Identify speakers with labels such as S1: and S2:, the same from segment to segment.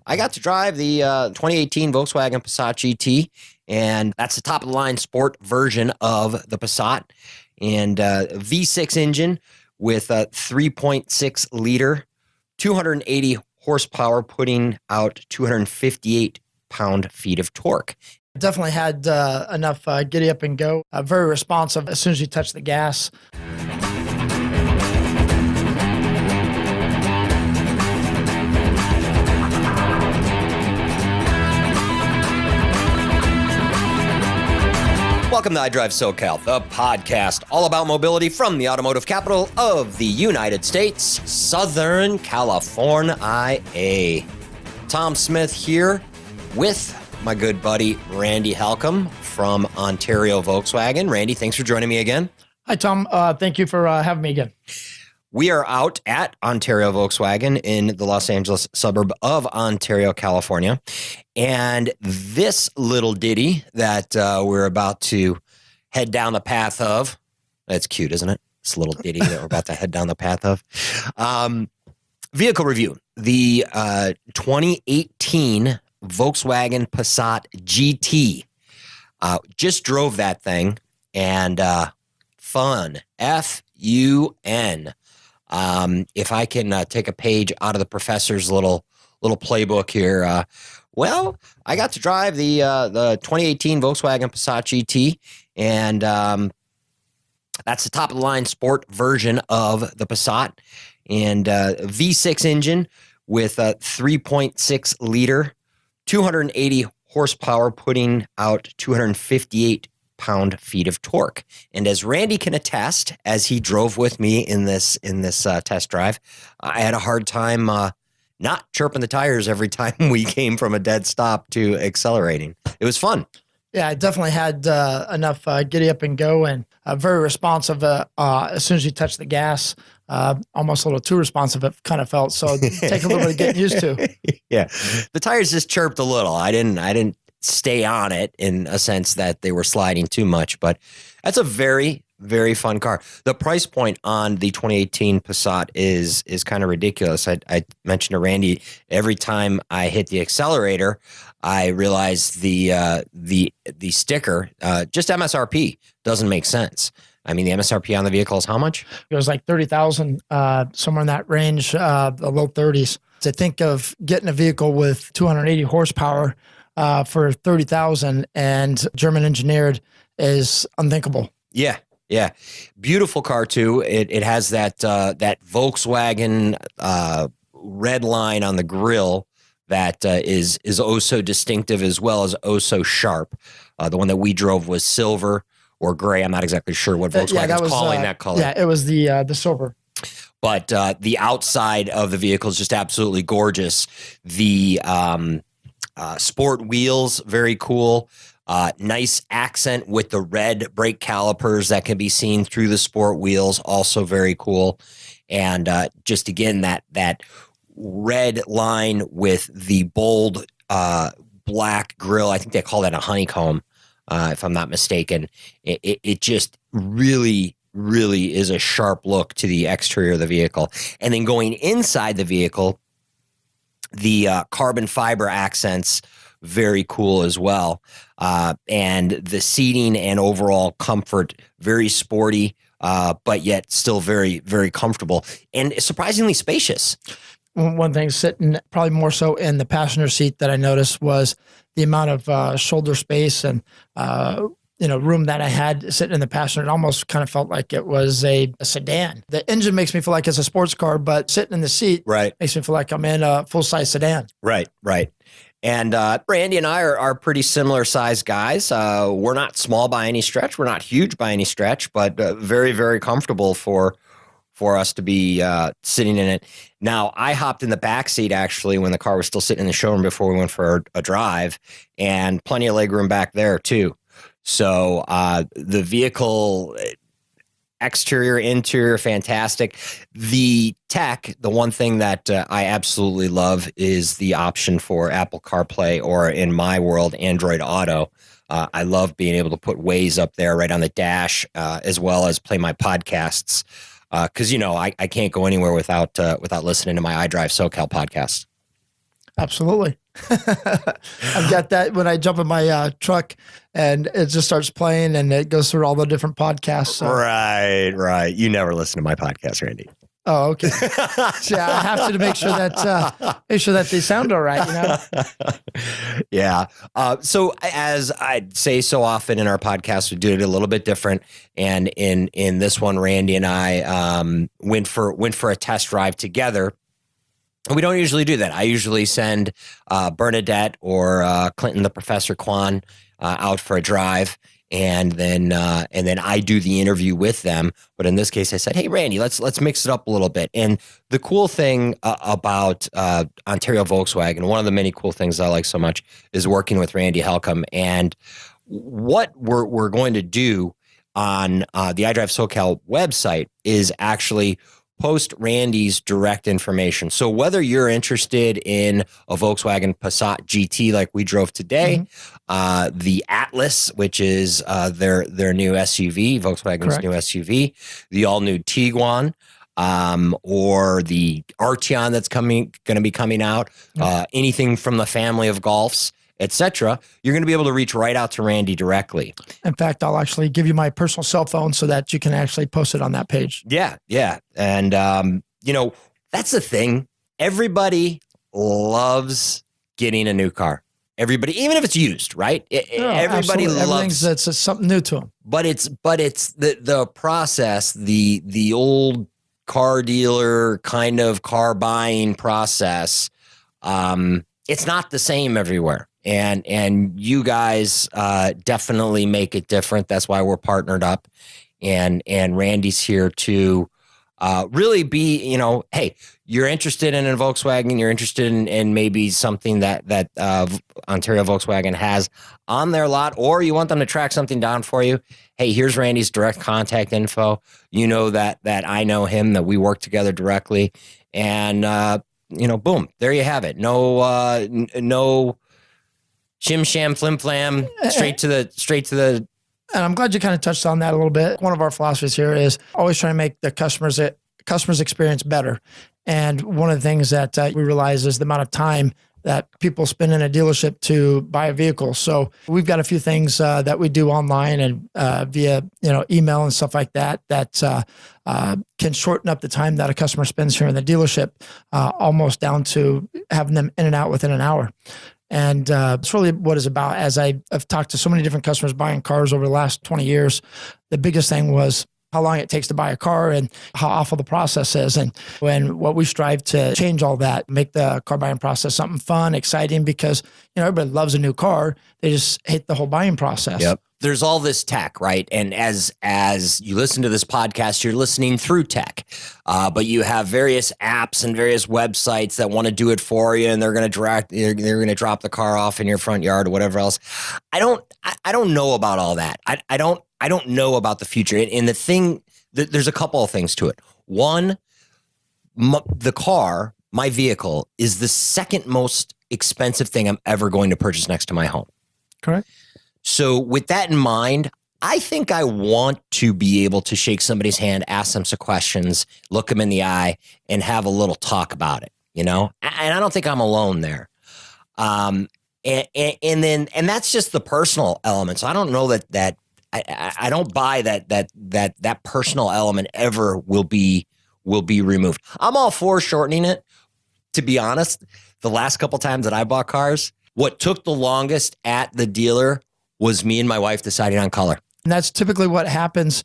S1: I got to drive the 2018 Volkswagen Passat GT, and that's the top-of-the-line sport version of the Passat, and a V6 engine with a 3.6-liter, 280 horsepower, putting out 258 pound-feet of torque.
S2: Definitely had enough giddy up and go. Very responsive as soon as you touch the gas.
S1: Welcome to iDriveSoCal, the podcast all about mobility from the automotive capital of the United States, Southern California. Tom Smith here with my good buddy Randy Halcomb from Ontario Volkswagen. Randy, thanks for joining me again.
S2: Hi, Tom. Thank you for having me again.
S1: We are out at Ontario Volkswagen in the Los Angeles suburb of Ontario, California. And this little ditty that we're about to head down the path of, that's cute, isn't it? This little ditty that we're about to head down the path of. Vehicle review. The 2018 Volkswagen Passat GT. Just drove that thing, and fun. F-U-N. If I can take a page out of the professor's little playbook here. Well, I got to drive the 2018 Volkswagen Passat GT, and that's the top-of-the-line sport version of the Passat, and a V6 engine with a 3.6-liter, 280 horsepower, putting out 258 pound-feet of torque. And as Randy can attest, as he drove with me in this test drive, I had a hard time not chirping the tires every time we came from a dead stop to accelerating. It was fun.
S2: Yeah, I definitely had enough giddy up and go, and very responsive as soon as you touch the gas. Almost a little too responsive, it kind of felt. So take a little bit of getting used to.
S1: Yeah, the tires just chirped a little. I didn't stay on it in a sense that they were sliding too much, but that's a very, very fun car. The price point on the 2018 Passat is kind of ridiculous. I mentioned to Randy, every time I hit the accelerator, I realized the sticker, just MSRP, doesn't make sense. I mean, the MSRP on the vehicle is how much?
S2: It was like 30,000, somewhere in that range, the low 30s. To think of getting a vehicle with 280 horsepower for 30,000 and German engineered is unthinkable.
S1: Yeah. Yeah. Beautiful car too. It has that Volkswagen red line on the grille that is oh so distinctive, as well as oh so sharp. The one that we drove was silver or gray. I'm not exactly sure what Volkswagen's calling that color.
S2: Yeah, it was the silver.
S1: But the outside of the vehicle is just absolutely gorgeous. The sport wheels, very cool. Nice accent with the red brake calipers that can be seen through the sport wheels, also very cool. And just again, that red line with the bold black grille, I think they call that a honeycomb, if I'm not mistaken. It just really is a sharp look to the exterior of the vehicle. And then going inside the vehicle, the carbon fiber accents, very cool as well. And the seating and overall comfort, very sporty, but yet still very, very comfortable and surprisingly spacious.
S2: One thing sitting probably more so in the passenger seat that I noticed was the amount of shoulder space and room that I had sitting in the passenger. It almost kind of felt like it was a sedan. The engine makes me feel like it's a sports car, but sitting in the seat makes me feel like I'm in a full-size sedan. Right.
S1: And Randy and I are pretty similar sized guys. We're not small by any stretch. We're not huge by any stretch, but very, very comfortable for us to be sitting in it. Now, I hopped in the back seat actually when the car was still sitting in the showroom before we went for a drive, and plenty of legroom back there too. So the vehicle, exterior, interior, fantastic. The tech, the one thing that I absolutely love is the option for Apple CarPlay, or in my world, Android Auto. I love being able to put Waze up there right on the dash, as well as play my podcasts. Because I can't go anywhere without listening to my iDriveSoCal podcast.
S2: Absolutely. I've got that when I jump in my truck and it just starts playing and it goes through all the different podcasts. So.
S1: Right. You never listen to my podcast, Randy.
S2: Oh, okay. So I have to make sure that they sound all right, you know?
S1: Yeah. So as I'd say so often in our podcast, we do it a little bit different. And in this one, Randy and I went for a test drive together. We don't usually do that. I usually send Bernadette or Clinton, the Professor Kwan, out for a drive. And then I do the interview with them. But in this case, I said, "Hey, Randy, let's mix it up a little bit." And the cool thing about Ontario Volkswagen, one of the many cool things I like so much, is working with Randy Helcom. And what we're going to do on the iDriveSoCal website is actually post Randy's direct information. So whether you're interested in a Volkswagen Passat GT like we drove today, the Atlas, which is their new SUV, Volkswagen's new SUV, the all-new Tiguan, or the Arteon that's going to be coming out, anything from the family of Golfs, etc., you're going to be able to reach right out to Randy directly.
S2: In fact, I'll actually give you my personal cell phone so that you can actually post it on that page.
S1: Yeah. And, that's the thing. Everybody loves getting a new car. Everybody, even if it's used, right? Everybody loves
S2: that's something new to them.
S1: But it's the process, the old car dealer kind of car buying process. It's not the same everywhere. And you guys definitely make it different. That's why we're partnered up. And Randy's here to really be, hey, you're interested in a Volkswagen, you're interested in maybe something that Ontario Volkswagen has on their lot, or you want them to track something down for you. Hey, here's Randy's direct contact info. You know that I know him, that we work together directly. And, boom, there you have it. No shim sham flim flam, straight to the.
S2: And I'm glad you kind of touched on that a little bit. One of our philosophies here is always trying to make the customer's experience better. And one of the things that we realize is the amount of time that people spend in a dealership to buy a vehicle. So we've got a few things that we do online and via email and stuff like that can shorten up the time that a customer spends here in the dealership, almost down to having them in and out within an hour. And it's really what it's about. As I've talked to so many different customers buying cars over the last 20 years, the biggest thing was how long it takes to buy a car and how awful the process is. And what we strive to change all that, make the car buying process something fun, exciting, because everybody loves a new car. They just hate the whole buying process.
S1: Yep. There's all this tech, right? And as you listen to this podcast, you're listening through tech, but you have various apps and various websites that want to do it for you, and they're going to drop the car off in your front yard or whatever else. I don't know about all that. I don't know about the future. And the thing, there's a couple of things to it. One, the car, my vehicle, is the second most expensive thing I'm ever going to purchase next to my home.
S2: Correct.
S1: So with that in mind, I think I want to be able to shake somebody's hand, ask them some questions, look them in the eye, and have a little talk about it, And I don't think I'm alone there. And that's just the personal element. So I don't know that I don't buy that personal element ever will be removed. I'm all for shortening it. To be honest, the last couple times that I bought cars, what took the longest at the dealer was me and my wife deciding on color.
S2: And that's typically what happens,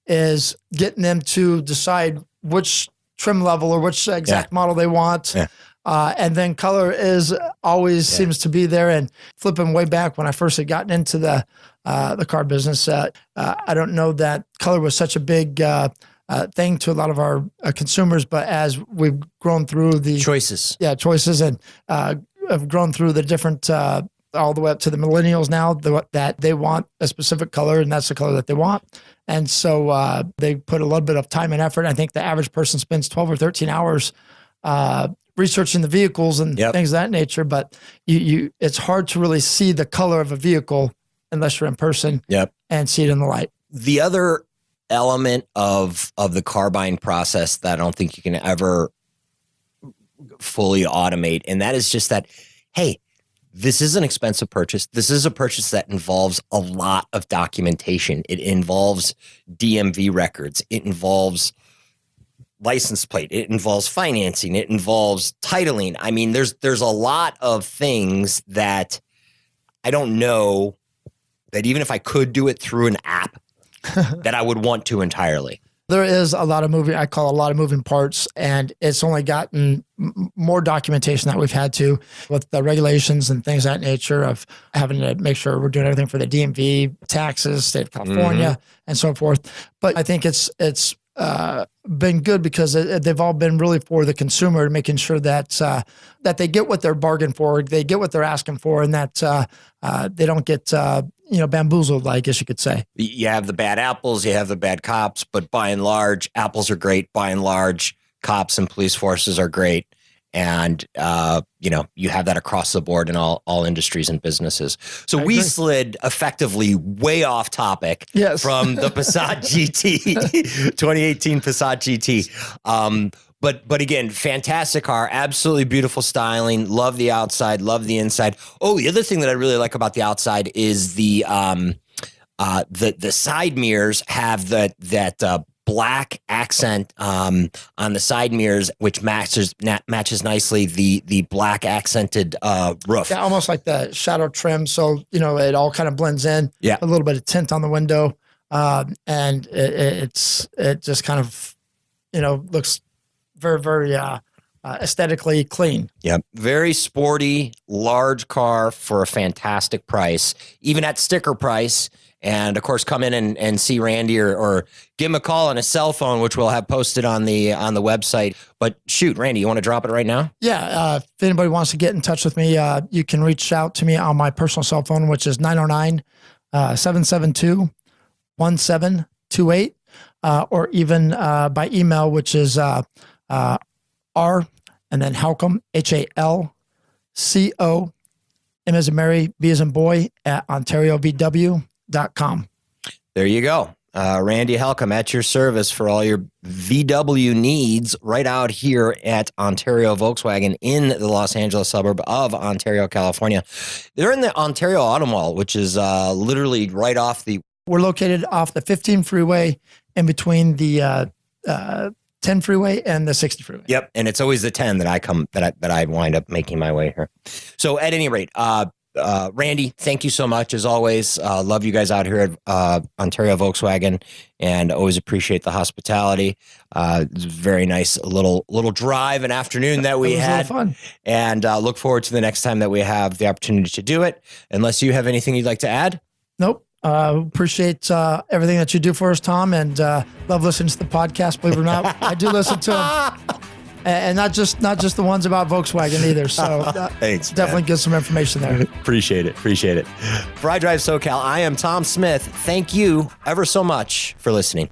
S2: is getting them to decide which trim level or which exact model they want. Yeah. And then color is always seems to be there. And flipping way back when I first had gotten into the car business, I don't know that color was such a big thing to a lot of our consumers, but as we've grown through the choices and have grown through the different all the way up to the millennials now, that they want a specific color, and that's the color that they want. And so they put a little bit of time and effort. I think the average person spends 12 or 13 hours researching the vehicles and things of that nature. But it's hard to really see the color of a vehicle unless you're in person and see it in the light.
S1: The other element of the car buying process that I don't think you can ever fully automate. And that is just that, hey, this is an expensive purchase. This is a purchase that involves a lot of documentation. It involves DMV records. It involves license plate. It involves financing. It involves titling. I mean, there's a lot of things that I don't know that even if I could do it through an app, that I would want to entirely.
S2: There is a lot of moving parts, and it's only gotten more documentation that we've had to with the regulations and things of that nature of having to make sure we're doing everything for the DMV, taxes, state of California, and so forth. But I think it's been good because they've all been really for the consumer, making sure that that they get what they're bargained for, they get what they're asking for, and that they don't get bamboozled, I guess you could say.
S1: You have the bad apples, you have the bad cops, but by and large, apples are great. By and large, cops and police forces are great. And, you have that across the board in all industries and businesses. So we slid effectively way off topic from the Passat GT, 2018 Passat GT. But again, fantastic car, absolutely beautiful styling. Love the outside, love the inside. Oh, the other thing that I really like about the outside is the side mirrors have that black accent on the side mirrors, which matches nicely the black accented roof.
S2: Yeah, almost like the shadow trim. So it all kind of blends in.
S1: Yeah,
S2: a little bit of tint on the window, and it just kind of looks very, very aesthetically clean.
S1: Yeah, very sporty, large car for a fantastic price, even at sticker price. And of course, come in and see Randy or give him a call on his cell phone, which we'll have posted on the website. But shoot, Randy, you want to drop it right now?
S2: Yeah. If anybody wants to get in touch with me, you can reach out to me on my personal cell phone, which is 909-772-1728, or even by email, which is R and then Halcom, HALCO, M as in Mary, B as in boy, at OntarioVW.com.
S1: There you go. Randy Halcom at your service for all your VW needs right out here at Ontario Volkswagen in the Los Angeles suburb of Ontario, California. They're in the Ontario Auto Mall, which is literally right off the...
S2: We're located off the 15 freeway in between the 10 freeway and the 60 freeway.
S1: Yep. And it's always the 10 that I wind up making my way here. So at any rate, Randy, thank you so much as always. Love you guys out here at Ontario Volkswagen, and always appreciate the hospitality. It's a very nice little drive and afternoon that we had.
S2: Fun.
S1: And look forward to the next time that we have the opportunity to do it. Unless you have anything you'd like to add?
S2: Nope. Appreciate everything that you do for us, Tom, and love listening to the podcast. Believe it or not, I do listen to them, and not just the ones about Volkswagen either. So
S1: thanks,
S2: definitely get some information there.
S1: Appreciate it. For iDriveSoCal, I am Tom Smith. Thank you ever so much for listening.